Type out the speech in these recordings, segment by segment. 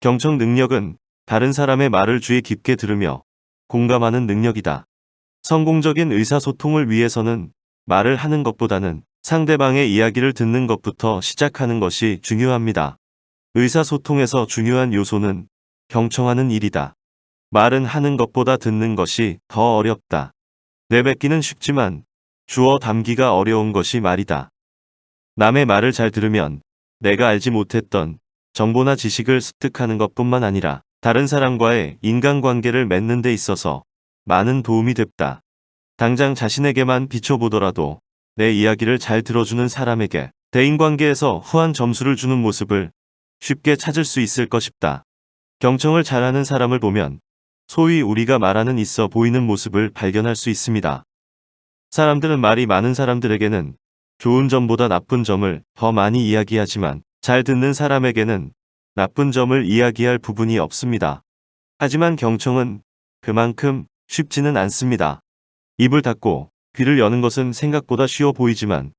경청 능력은 다른 사람의 말을 주의 깊게 들으며 공감하는 능력이다. 성공적인 의사소통을 위해서는 말을 하는 것보다는 상대방의 이야기를 듣는 것부터 시작하는 것이 중요합니다. 의사소통에서 중요한 요소는 경청하는 일이다. 말은 하는 것보다 듣는 것이 더 어렵다. 내뱉기는 쉽지만 주어 담기가 어려운 것이 말이다. 남의 말을 잘 들으면 내가 알지 못했던 정보나 지식을 습득하는 것뿐만 아니라 다른 사람과의 인간관계를 맺는 데 있어서 많은 도움이 됐다. 당장 자신에게만 비춰보더라도 내 이야기를 잘 들어주는 사람에게 대인관계에서 후한 점수를 주는 모습을 쉽게 찾을 수 있을 것이다. 경청을 잘하는 사람을 보면 소위 우리가 말하는 있어 보이는 모습을 발견할 수 있습니다. 사람들은 말이 많은 사람들에게는 좋은 점보다 나쁜 점을 더 많이 이야기하지만 잘 듣는 사람에게는 나쁜 점을 이야기할 부분이 없습니다. 하지만 경청은 그만큼 쉽지는 않습니다. 입을 닫고 귀를 여는 것은 생각보다 쉬워 보이지만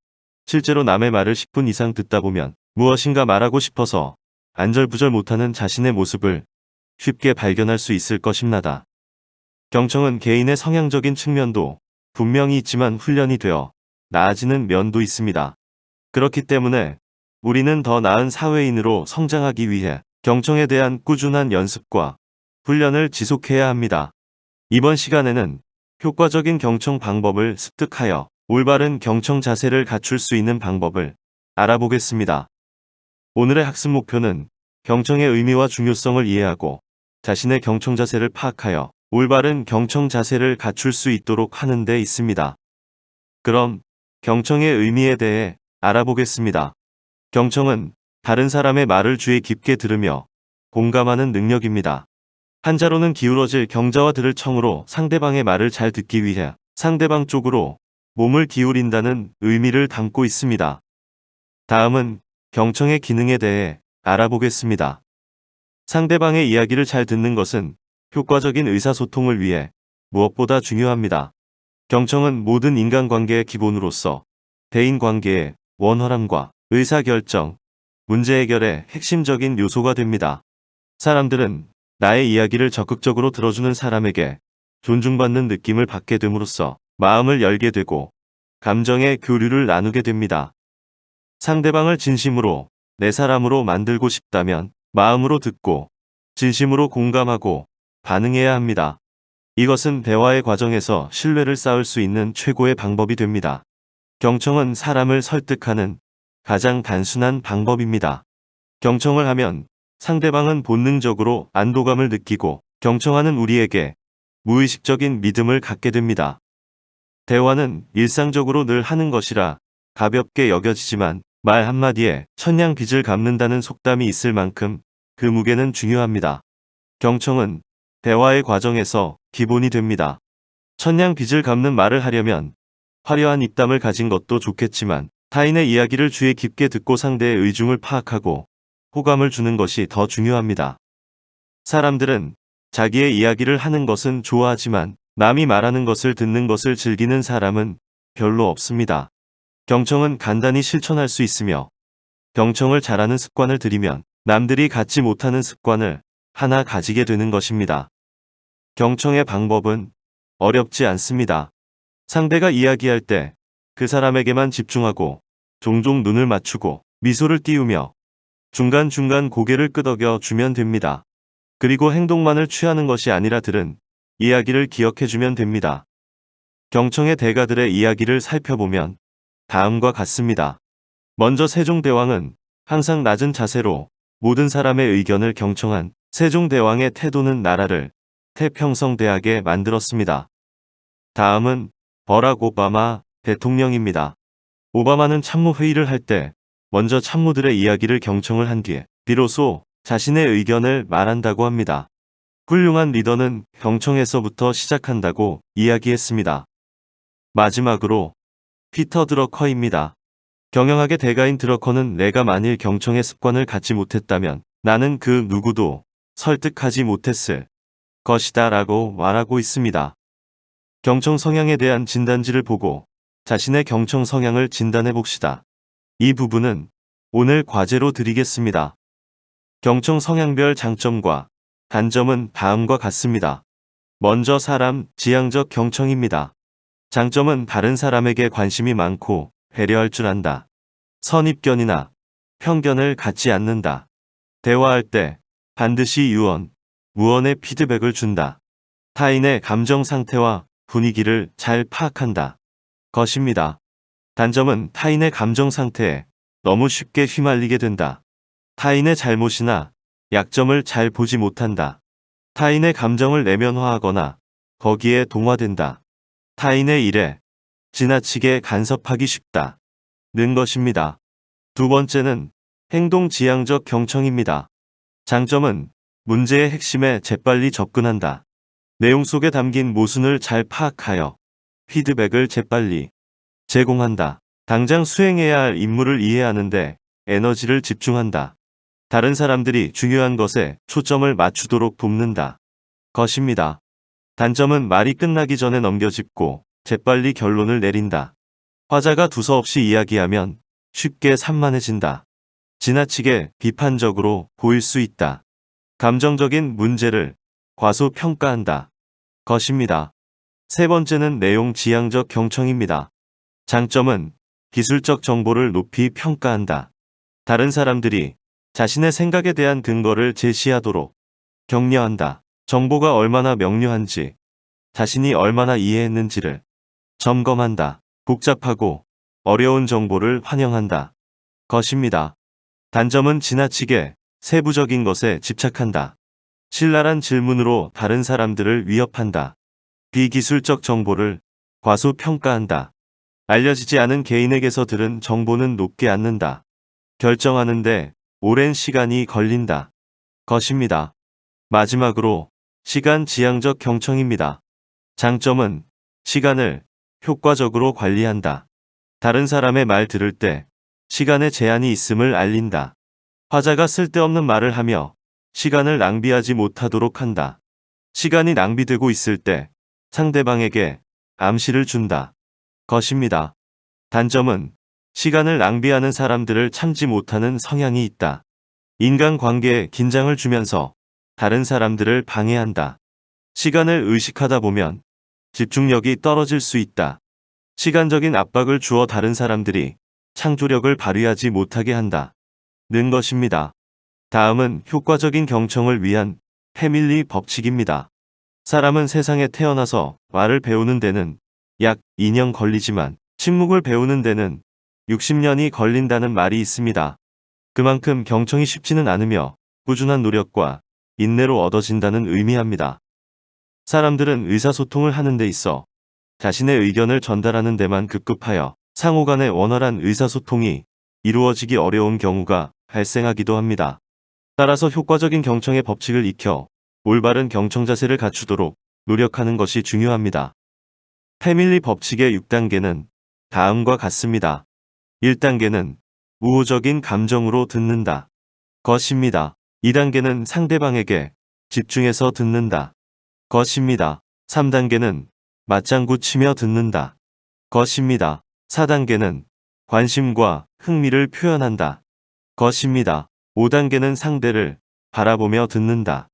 실제로 남의 말을 10분 이상 듣다 보면 무엇인가 말하고 싶어서 안절부절 못하는 자신의 모습을 쉽게 발견할 수 있을 것입니다. 경청은 개인의 성향적인 측면도 분명히 있지만 훈련이 되어 나아지는 면도 있습니다. 그렇기 때문에 우리는 더 나은 사회인으로 성장하기 위해 경청에 대한 꾸준한 연습과 훈련을 지속해야 합니다. 이번 시간에는 효과적인 경청 방법을 습득하여 올바른 경청 자세를 갖출 수 있는 방법을 알아보겠습니다. 오늘의 학습 목표는 경청의 의미와 중요성을 이해하고 자신의 경청 자세를 파악하여 올바른 경청 자세를 갖출 수 있도록 하는 데 있습니다. 그럼 경청의 의미에 대해 알아보겠습니다. 경청은 다른 사람의 말을 주의 깊게 들으며 공감하는 능력입니다. 한자로는 기울어질 경자와 들을 청으로 상대방의 말을 잘 듣기 위해 상대방 쪽으로 몸을 기울인다는 의미를 담고 있습니다. 다음은 경청의 기능에 대해 알아보겠습니다. 상대방의 이야기를 잘 듣는 것은 효과적인 의사소통을 위해 무엇보다 중요합니다. 경청은 모든 인간관계의 기본으로서 대인관계의 원활함과 의사결정, 문제 해결의 핵심적인 요소가 됩니다. 사람들은 나의 이야기를 적극적으로 들어주는 사람에게 존중받는 느낌을 받게 됨으로써 마음을 열게 되고 감정의 교류를 나누게 됩니다. 상대방을 진심으로 내 사람으로 만들고 싶다면 마음으로 듣고 진심으로 공감하고 반응해야 합니다. 이것은 대화의 과정에서 신뢰를 쌓을 수 있는 최고의 방법이 됩니다. 경청은 사람을 설득하는 가장 단순한 방법입니다. 경청을 하면 상대방은 본능적으로 안도감을 느끼고 경청하는 우리에게 무의식적인 믿음을 갖게 됩니다. 대화는 일상적으로 늘 하는 것이라 가볍게 여겨지지만 말 한마디에 천냥 빚을 갚는다는 속담이 있을 만큼 그 무게는 중요합니다. 경청은 대화의 과정에서 기본이 됩니다. 천냥 빚을 갚는 말을 하려면 화려한 입담을 가진 것도 좋겠지만 타인의 이야기를 주의 깊게 듣고 상대의 의중을 파악하고 호감을 주는 것이 더 중요합니다. 사람들은 자기의 이야기를 하는 것은 좋아하지만 남이 말하는 것을 듣는 것을 즐기는 사람은 별로 없습니다. 경청은 간단히 실천할 수 있으며 경청을 잘하는 습관을 들이면 남들이 갖지 못하는 습관을 하나 가지게 되는 것입니다. 경청의 방법은 어렵지 않습니다. 상대가 이야기할 때 그 사람에게만 집중하고 종종 눈을 맞추고 미소를 띄우며 중간중간 고개를 끄덕여 주면 됩니다. 그리고 행동만을 취하는 것이 아니라 들은 이야기를 기억해주면 됩니다. 경청의 대가들의 이야기를 살펴보면 다음과 같습니다. 먼저 세종대왕은 항상 낮은 자세로 모든 사람의 의견을 경청한 세종대왕의 태도는 나라를 태평성대하게 만들었습니다. 다음은 버락 오바마 대통령입니다. 오바마는 참모회의를 할 때 먼저 참모들의 이야기를 경청을 한 뒤에 비로소 자신의 의견을 말한다고 합니다. 훌륭한 리더는 경청에서부터 시작한다고 이야기했습니다. 마지막으로 피터 드러커입니다. 경영학의 대가인 드러커는 내가 만일 경청의 습관을 갖지 못했다면 나는 그 누구도 설득하지 못했을 것이다 라고 말하고 있습니다. 경청 성향에 대한 진단지를 보고 자신의 경청 성향을 진단해 봅시다. 이 부분은 오늘 과제로 드리겠습니다. 경청 성향별 장점과 단점은 다음과 같습니다. 먼저 사람, 지향적 경청입니다. 장점은 다른 사람에게 관심이 많고 배려할 줄 안다. 선입견이나 편견을 갖지 않는다. 대화할 때 반드시 유언, 무언의 피드백을 준다. 타인의 감정 상태와 분위기를 잘 파악한다. 것입니다. 단점은 타인의 감정 상태에 너무 쉽게 휘말리게 된다. 타인의 잘못이나 약점을 잘 보지 못한다. 타인의 감정을 내면화하거나 거기에 동화된다. 타인의 일에 지나치게 간섭하기 쉽다. 는 것입니다. 두 번째는 행동지향적 경청입니다. 장점은 문제의 핵심에 재빨리 접근한다. 내용 속에 담긴 모순을 잘 파악하여 피드백을 재빨리 제공한다. 당장 수행해야 할 임무를 이해하는데 에너지를 집중한다. 다른 사람들이 중요한 것에 초점을 맞추도록 돕는다. 것입니다. 단점은 말이 끝나기 전에 넘겨짚고 재빨리 결론을 내린다. 화자가 두서없이 이야기하면 쉽게 산만해진다. 지나치게 비판적으로 보일 수 있다. 감정적인 문제를 과소평가한다. 것입니다. 세 번째는 내용 지향적 경청입니다. 장점은 기술적 정보를 높이 평가한다. 다른 사람들이 자신의 생각에 대한 근거를 제시하도록 격려한다. 정보가 얼마나 명료한지, 자신이 얼마나 이해했는지를 점검한다. 복잡하고 어려운 정보를 환영한다. 것입니다. 단점은 지나치게 세부적인 것에 집착한다. 신랄한 질문으로 다른 사람들을 위협한다. 비기술적 정보를 과소평가한다. 알려지지 않은 개인에게서 들은 정보는 높게 않는다. 결정하는데 오랜 시간이 걸린다. 것입니다. 마지막으로 시간 지향적 경청입니다. 장점은 시간을 효과적으로 관리한다. 다른 사람의 말 들을 때 시간에 제한이 있음을 알린다. 화자가 쓸데없는 말을 하며 시간을 낭비하지 못하도록 한다. 시간이 낭비되고 있을 때 상대방에게 암시를 준다. 것입니다. 단점은 시간을 낭비하는 사람들을 참지 못하는 성향이 있다. 인간관계에 긴장을 주면서 다른 사람들을 방해한다. 시간을 의식하다 보면 집중력이 떨어질 수 있다. 시간적인 압박을 주어 다른 사람들이 창조력을 발휘하지 못하게 한다. 는 것입니다. 다음은 효과적인 경청을 위한 패밀리 법칙입니다. 사람은 세상에 태어나서 말을 배우는 데는 약 2년 걸리지만 침묵을 배우는 데는 60년이 걸린다는 말이 있습니다. 그만큼 경청이 쉽지는 않으며 꾸준한 노력과 인내로 얻어진다는 의미합니다. 사람들은 의사소통을 하는 데 있어 자신의 의견을 전달하는 데만 급급하여 상호 간의 원활한 의사소통이 이루어지기 어려운 경우가 발생하기도 합니다. 따라서 효과적인 경청의 법칙을 익혀 올바른 경청 자세를 갖추도록 노력하는 것이 중요합니다. 패밀리 법칙의 6단계는 다음과 같습니다. 1단계는 우호적인 감정으로 듣는다. 것입니다. 2단계는 상대방에게 집중해서 듣는다. 것입니다. 3단계는 맞장구 치며 듣는다. 것입니다. 4단계는 관심과 흥미를 표현한다. 것입니다. 5단계는 상대를 바라보며 듣는다.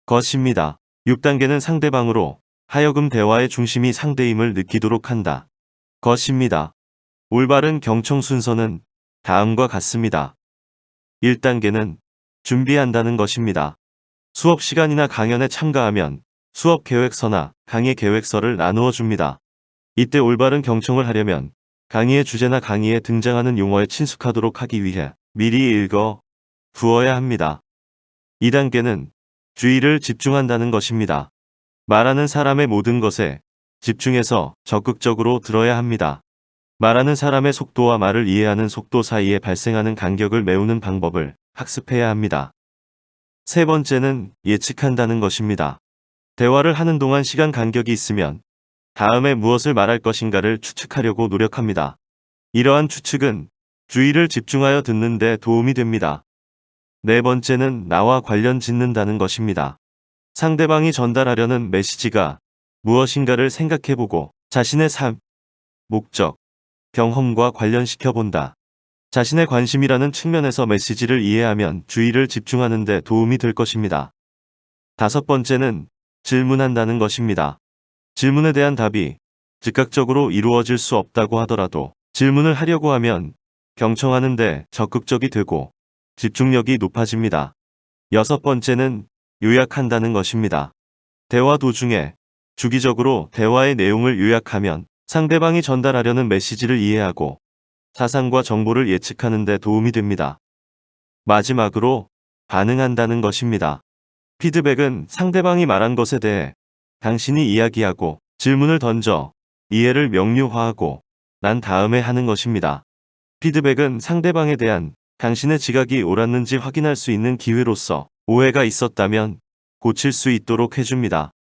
것입니다. 6단계는 상대방으로 하여금 대화의 중심이 상대임을 느끼도록 한다. 것입니다. 올바른 경청 순서는 다음과 같습니다. 1단계는 준비한다는 것입니다. 수업 시간이나 강연에 참가하면 수업 계획서나 강의 계획서를 나누어 줍니다. 이때 올바른 경청을 하려면 강의의 주제나 강의에 등장하는 용어에 친숙하도록 하기 위해 미리 읽어 두어야 합니다. 2단계는 주의를 집중한다는 것입니다. 말하는 사람의 모든 것에 집중해서 적극적으로 들어야 합니다. 말하는 사람의 속도와 말을 이해하는 속도 사이에 발생하는 간격을 메우는 방법을 학습해야 합니다. 세 번째는 예측한다는 것입니다. 대화를 하는 동안 시간 간격이 있으면 다음에 무엇을 말할 것인가를 추측하려고 노력합니다. 이러한 추측은 주의를 집중하여 듣는 데 도움이 됩니다. 네 번째는 나와 관련 짓는다는 것입니다. 상대방이 전달하려는 메시지가 무엇인가를 생각해보고 자신의 삶, 목적, 경험과 관련시켜 본다. 자신의 관심이라는 측면에서 메시지를 이해하면 주의를 집중하는 데 도움이 될 것입니다. 다섯 번째는 질문한다는 것입니다. 질문에 대한 답이 즉각적으로 이루어질 수 없다고 하더라도 질문을 하려고 하면 경청하는데 적극적이 되고 집중력이 높아집니다. 여섯 번째는 요약한다는 것입니다. 대화 도중에 주기적으로 대화의 내용을 요약하면 상대방이 전달하려는 메시지를 이해하고 사상과 정보를 예측하는 데 도움이 됩니다. 마지막으로 반응한다는 것입니다. 피드백은 상대방이 말한 것에 대해 당신이 이야기하고 질문을 던져 이해를 명료화하고 난 다음에 하는 것입니다. 피드백은 상대방에 대한 당신의 지각이 옳았는지 확인할 수 있는 기회로서 오해가 있었다면 고칠 수 있도록 해줍니다.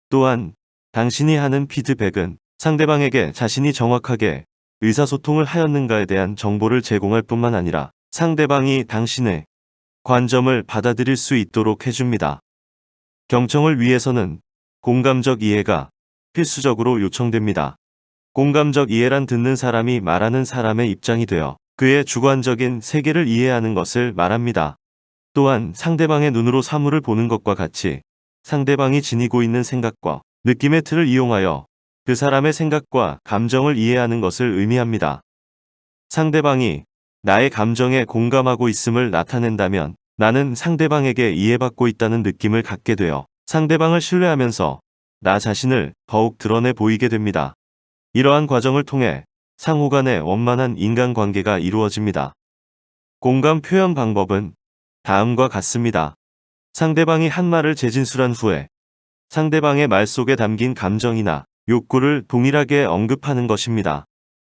또한 당신이 하는 피드백은 상대방에게 자신이 정확하게 의사소통을 하였는가에 대한 정보를 제공할 뿐만 아니라 상대방이 당신의 관점을 받아들일 수 있도록 해줍니다. 경청을 위해서는 공감적 이해가 필수적으로 요청됩니다. 공감적 이해란 듣는 사람이 말하는 사람의 입장이 되어 그의 주관적인 세계를 이해하는 것을 말합니다. 또한 상대방의 눈으로 사물을 보는 것과 같이 상대방이 지니고 있는 생각과 느낌의 틀을 이용하여 그 사람의 생각과 감정을 이해하는 것을 의미합니다. 상대방이 나의 감정에 공감하고 있음을 나타낸다면 나는 상대방에게 이해받고 있다는 느낌을 갖게 되어 상대방을 신뢰하면서 나 자신을 더욱 드러내 보이게 됩니다. 이러한 과정을 통해 상호 간의 원만한 인간관계가 이루어집니다. 공감 표현 방법은 다음과 같습니다. 상대방이 한 말을 재진술한 후에 상대방의 말 속에 담긴 감정이나 욕구를 동일하게 언급하는 것입니다.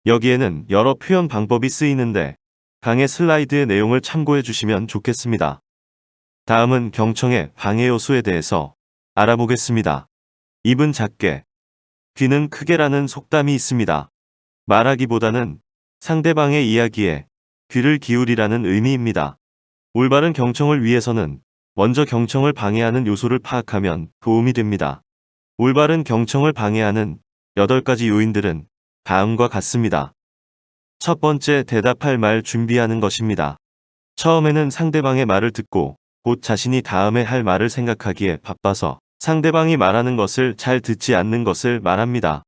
여기에는 여러 표현 방법이 쓰이는데 강의 슬라이드의 내용을 참고해 주시면 좋겠습니다. 다음은 경청의 방해 요소에 대해서 알아보겠습니다. 입은 작게, 귀는 크게라는 속담이 있습니다. 말하기보다는 상대방의 이야기에 귀를 기울이라는 의미입니다. 올바른 경청을 위해서는 먼저 경청을 방해하는 요소를 파악하면 도움이 됩니다. 올바른 경청을 방해하는 8가지 요인들은 다음과 같습니다. 첫 번째, 대답할 말 준비하는 것입니다. 처음에는 상대방의 말을 듣고 곧 자신이 다음에 할 말을 생각하기에 바빠서 상대방이 말하는 것을 잘 듣지 않는 것을 말합니다.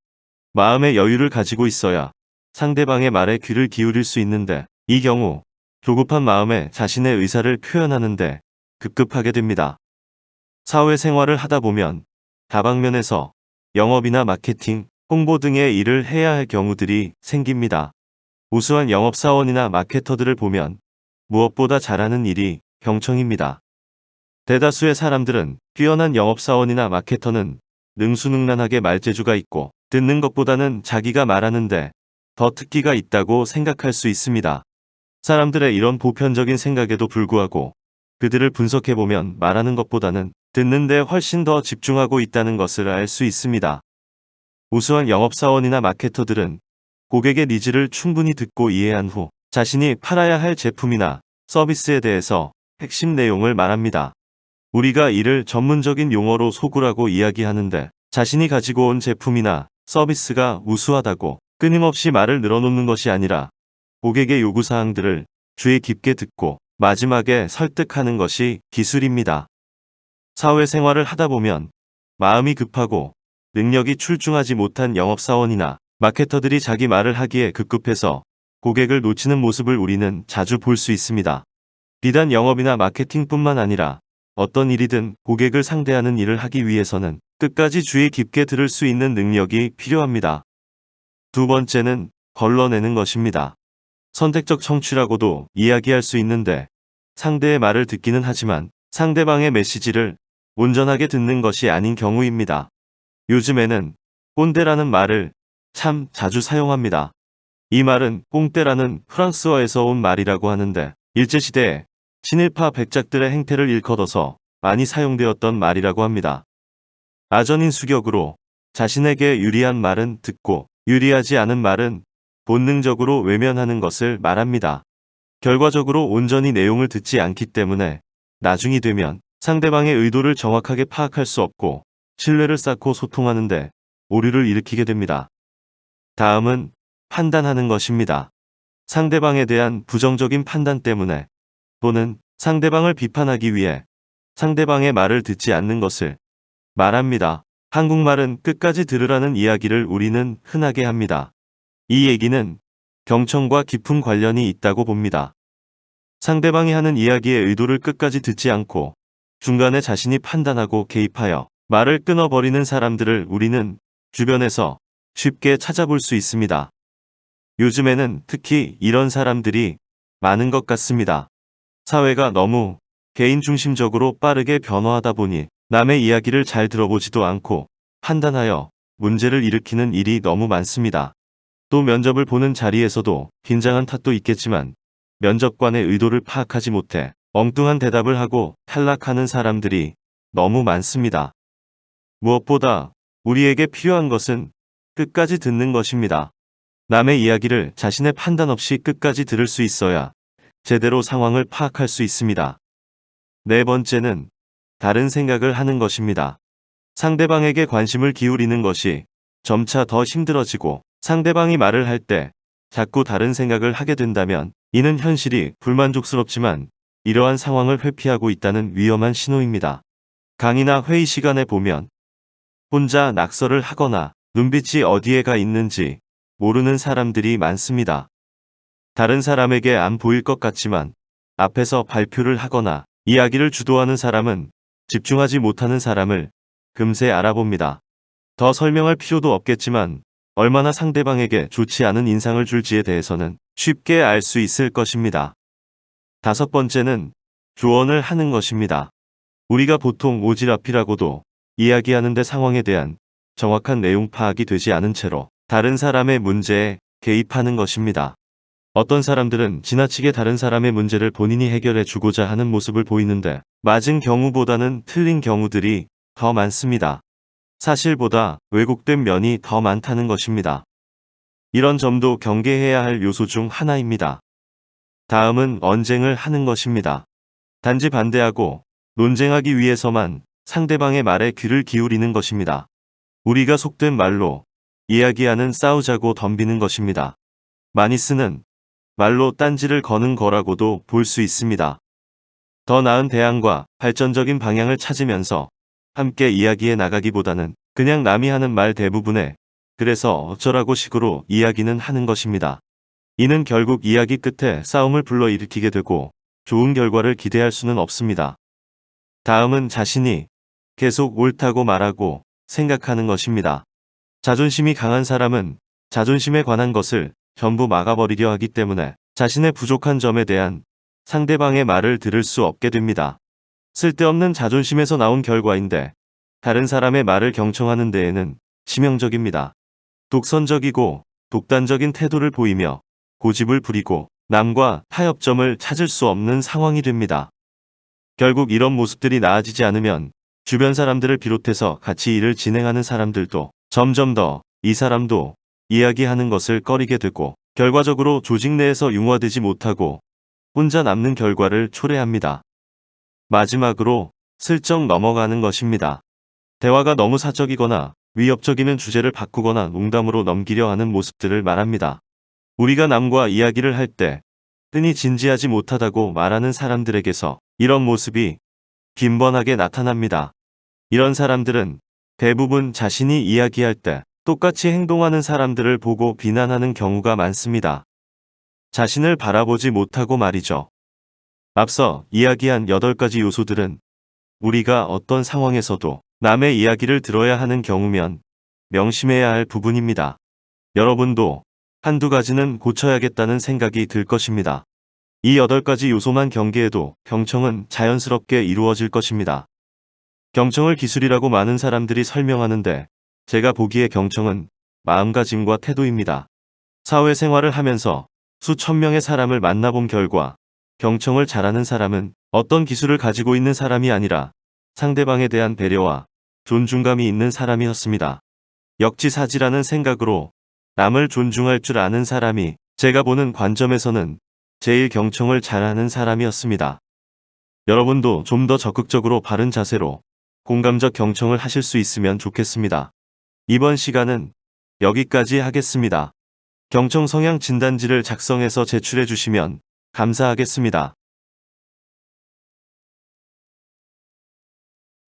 마음의 여유를 가지고 있어야 상대방의 말에 귀를 기울일 수 있는데 이 경우 조급한 마음에 자신의 의사를 표현하는데 급급하게 됩니다. 사회생활을 하다 보면 다방면에서 영업이나 마케팅, 홍보 등의 일을 해야 할 경우들이 생깁니다. 우수한 영업사원이나 마케터들을 보면 무엇보다 잘하는 일이 경청입니다. 대다수의 사람들은 뛰어난 영업사원이나 마케터는 능수능란하게 말재주가 있고 듣는 것보다는 자기가 말하는데 더 특기가 있다고 생각할 수 있습니다. 사람들의 이런 보편적인 생각에도 불구하고 그들을 분석해보면 말하는 것보다는 듣는 데 훨씬 더 집중하고 있다는 것을 알 수 있습니다. 우수한 영업사원이나 마케터들은 고객의 니즈를 충분히 듣고 이해한 후 자신이 팔아야 할 제품이나 서비스에 대해서 핵심 내용을 말합니다. 우리가 이를 전문적인 용어로 소구라고 이야기하는데 자신이 가지고 온 제품이나 서비스가 우수하다고 끊임없이 말을 늘어놓는 것이 아니라 고객의 요구사항들을 주의 깊게 듣고 마지막에 설득하는 것이 기술입니다. 사회생활을 하다 보면 마음이 급하고 능력이 출중하지 못한 영업사원이나 마케터들이 자기 말을 하기에 급급해서 고객을 놓치는 모습을 우리는 자주 볼 수 있습니다. 비단 영업이나 마케팅뿐만 아니라 어떤 일이든 고객을 상대하는 일을 하기 위해서는 끝까지 주의 깊게 들을 수 있는 능력이 필요합니다. 두 번째는 걸러내는 것입니다. 선택적 청취라고도 이야기할 수 있는데 상대의 말을 듣기는 하지만 상대방의 메시지를 온전하게 듣는 것이 아닌 경우입니다. 요즘에는 꼰대라는 말을 참 자주 사용합니다. 이 말은 꽁떼라는 프랑스어에서 온 말이라고 하는데 일제시대에 친일파 백작들의 행태를 일컬어서 많이 사용되었던 말이라고 합니다. 아전인 수격으로 자신에게 유리한 말은 듣고 유리하지 않은 말은 본능적으로 외면하는 것을 말합니다. 결과적으로 온전히 내용을 듣지 않기 때문에 나중이 되면 상대방의 의도를 정확하게 파악할 수 없고 신뢰를 쌓고 소통하는데 오류를 일으키게 됩니다. 다음은 판단하는 것입니다. 상대방에 대한 부정적인 판단 때문에 또는 상대방을 비판하기 위해 상대방의 말을 듣지 않는 것을 말합니다. 한국말은 끝까지 들으라는 이야기를 우리는 흔하게 합니다. 이 얘기는 경청과 깊은 관련이 있다고 봅니다. 상대방이 하는 이야기의 의도를 끝까지 듣지 않고 중간에 자신이 판단하고 개입하여 말을 끊어버리는 사람들을 우리는 주변에서 쉽게 찾아볼 수 있습니다. 요즘에는 특히 이런 사람들이 많은 것 같습니다. 사회가 너무 개인 중심적으로 빠르게 변화하다 보니 남의 이야기를 잘 들어보지도 않고 판단하여 문제를 일으키는 일이 너무 많습니다. 또 면접을 보는 자리에서도 긴장한 탓도 있겠지만 면접관의 의도를 파악하지 못해 엉뚱한 대답을 하고 탈락하는 사람들이 너무 많습니다. 무엇보다 우리에게 필요한 것은 끝까지 듣는 것입니다. 남의 이야기를 자신의 판단 없이 끝까지 들을 수 있어야 제대로 상황을 파악할 수 있습니다. 네 번째는 다른 생각을 하는 것입니다. 상대방에게 관심을 기울이는 것이 점차 더 힘들어지고 상대방이 말을 할 때 자꾸 다른 생각을 하게 된다면 이는 현실이 불만족스럽지만 이러한 상황을 회피하고 있다는 위험한 신호입니다. 강의나 회의 시간에 보면 혼자 낙서를 하거나 눈빛이 어디에 가 있는지 모르는 사람들이 많습니다. 다른 사람에게 안 보일 것 같지만 앞에서 발표를 하거나 이야기를 주도하는 사람은 집중하지 못하는 사람을 금세 알아봅니다. 더 설명할 필요도 없겠지만 얼마나 상대방에게 좋지 않은 인상을 줄지에 대해서는 쉽게 알 수 있을 것입니다. 다섯 번째는 조언을 하는 것입니다. 우리가 보통 오지랖이라고도 이야기하는데 상황에 대한 정확한 내용 파악이 되지 않은 채로 다른 사람의 문제에 개입하는 것입니다. 어떤 사람들은 지나치게 다른 사람의 문제를 본인이 해결해 주고자 하는 모습을 보이는데 맞은 경우보다는 틀린 경우들이 더 많습니다. 사실보다 왜곡된 면이 더 많다는 것입니다. 이런 점도 경계해야 할 요소 중 하나입니다. 다음은 언쟁을 하는 것입니다. 단지 반대하고 논쟁하기 위해서만 상대방의 말에 귀를 기울이는 것입니다. 우리가 속된 말로 이야기하는 싸우자고 덤비는 것입니다. 많이 쓰는 말로 딴지를 거는 거라고도 볼 수 있습니다. 더 나은 대안과 발전적인 방향을 찾으면서 함께 이야기해 나가기보다는 그냥 남이 하는 말 대부분에 그래서 어쩌라고 식으로 이야기는 하는 것입니다. 이는 결국 이야기 끝에 싸움을 불러일으키게 되고 좋은 결과를 기대할 수는 없습니다. 다음은 자신이 계속 옳다고 말하고 생각하는 것입니다. 자존심이 강한 사람은 자존심에 관한 것을 전부 막아버리려 하기 때문에 자신의 부족한 점에 대한 상대방의 말을 들을 수 없게 됩니다. 쓸데없는 자존심에서 나온 결과인데 다른 사람의 말을 경청하는 데에는 치명적입니다. 독선적이고 독단적인 태도를 보이며 고집을 부리고 남과 타협점을 찾을 수 없는 상황이 됩니다. 결국 이런 모습들이 나아지지 않으면 주변 사람들을 비롯해서 같이 일을 진행하는 사람들도 점점 더 이 사람도 이야기하는 것을 꺼리게 되고 결과적으로 조직 내에서 융화되지 못하고 혼자 남는 결과를 초래합니다. 마지막으로 슬쩍 넘어가는 것입니다. 대화가 너무 사적이거나 위협적이면 주제를 바꾸거나 농담으로 넘기려 하는 모습들을 말합니다. 우리가 남과 이야기를 할 때 흔히 진지하지 못하다고 말하는 사람들에게서 이런 모습이 빈번하게 나타납니다. 이런 사람들은 대부분 자신이 이야기할 때 똑같이 행동하는 사람들을 보고 비난하는 경우가 많습니다. 자신을 바라보지 못하고 말이죠. 앞서 이야기한 8가지 요소들은 우리가 어떤 상황에서도 남의 이야기를 들어야 하는 경우면 명심해야 할 부분입니다. 여러분도 한두 가지는 고쳐야겠다는 생각이 들 것입니다. 이 8가지 요소만 경계해도 경청은 자연스럽게 이루어질 것입니다. 경청을 기술이라고 많은 사람들이 설명하는데 제가 보기에 경청은 마음가짐과 태도입니다. 사회생활을 하면서 수천 명의 사람을 만나본 결과 경청을 잘하는 사람은 어떤 기술을 가지고 있는 사람이 아니라 상대방에 대한 배려와 존중감이 있는 사람이었습니다. 역지사지라는 생각으로 남을 존중할 줄 아는 사람이 제가 보는 관점에서는 제일 경청을 잘하는 사람이었습니다. 여러분도 좀 더 적극적으로 바른 자세로 공감적 경청을 하실 수 있으면 좋겠습니다. 이번 시간은 여기까지 하겠습니다. 경청 성향 진단지를 작성해서 제출해 주시면 감사하겠습니다.